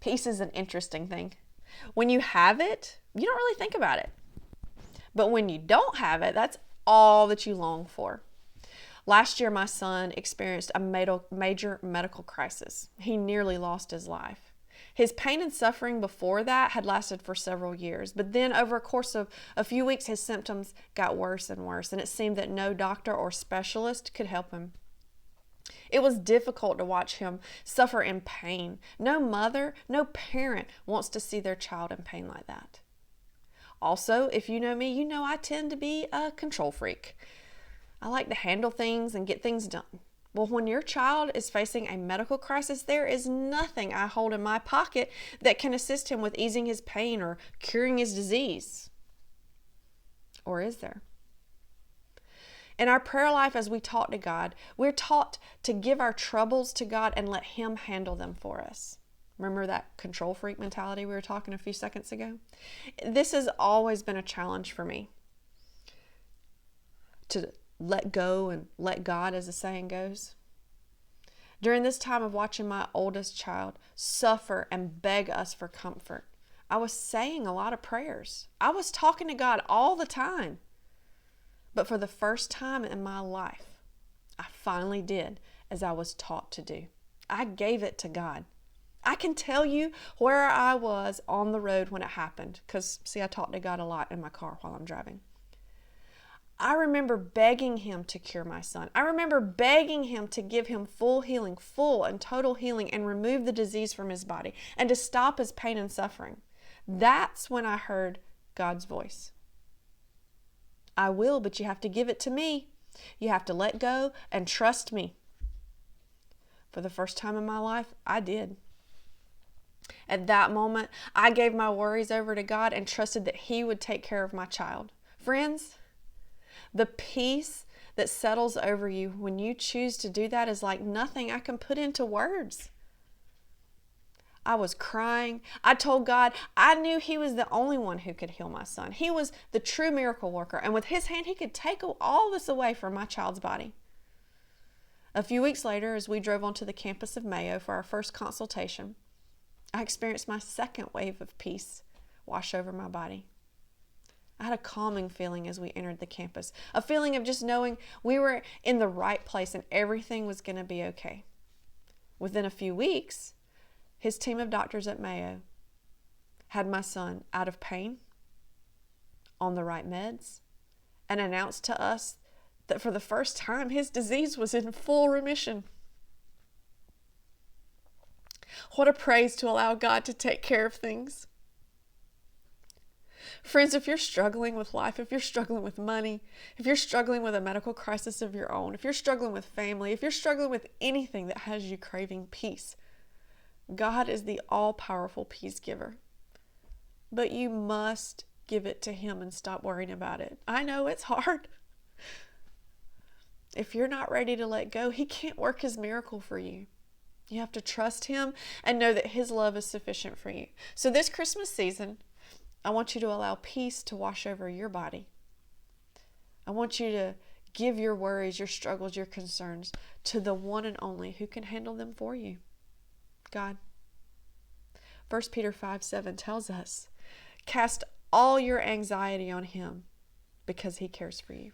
Peace is an interesting thing. When you have it, you don't really think about it. But when you don't have it, that's all that you long for. Last year, my son experienced a major medical crisis. He nearly lost his life. His pain and suffering before that had lasted for several years, but then over a course of a few weeks, his symptoms got worse and worse, and it seemed that no doctor or specialist could help him. It was difficult to watch him suffer in pain. No mother, no parent wants to see their child in pain like that. Also, if you know me, you know I tend to be a control freak. I like to handle things and get things done. Well, when your child is facing a medical crisis, there is nothing I hold in my pocket that can assist him with easing his pain or curing his disease. Or is there? In our prayer life, as we talk to God, we're taught to give our troubles to God and let Him handle them for us. Remember that control freak mentality we were talking a few seconds ago? This has always been a challenge for me. To let go and let God, as the saying goes. During this time of watching my oldest child suffer and beg us for comfort, I was saying a lot of prayers. I was talking to God all the time. But for the first time in my life, I finally did as I was taught to do. I gave it to God. I can tell you where I was on the road when it happened, because, see, I talk to God a lot in my car while I'm driving. I remember begging Him to cure my son. I remember begging Him to give him full healing, full and total healing, and remove the disease from his body, and to stop his pain and suffering. That's when I heard God's voice. I will, but you have to give it to me. You have to let go and trust me. For the first time in my life, I did. At that moment, I gave my worries over to God and trusted that He would take care of my child. Friends, the peace that settles over you when you choose to do that is like nothing I can put into words. I was crying. I told God I knew He was the only one who could heal my son. He was the true miracle worker, and with His hand, He could take all this away from my child's body. A few weeks later, as we drove onto the campus of Mayo for our first consultation, I experienced my second wave of peace wash over my body. I had a calming feeling as we entered the campus, a feeling of just knowing we were in the right place and everything was going to be okay. Within a few weeks, his team of doctors at Mayo had my son out of pain, on the right meds, and announced to us that for the first time his disease was in full remission. What a praise to allow God to take care of things. Friends, if you're struggling with life, if you're struggling with money, if you're struggling with a medical crisis of your own, if you're struggling with family, if you're struggling with anything that has you craving peace, God is the all-powerful peace giver. But you must give it to Him and stop worrying about it. I know it's hard. If you're not ready to let go, He can't work His miracle for you. You have to trust Him and know that His love is sufficient for you. So this Christmas season, I want you to allow peace to wash over your body. I want you to give your worries, your struggles, your concerns to the one and only who can handle them for you, God. 1 Peter 5:7 tells us, cast all your anxiety on Him because He cares for you.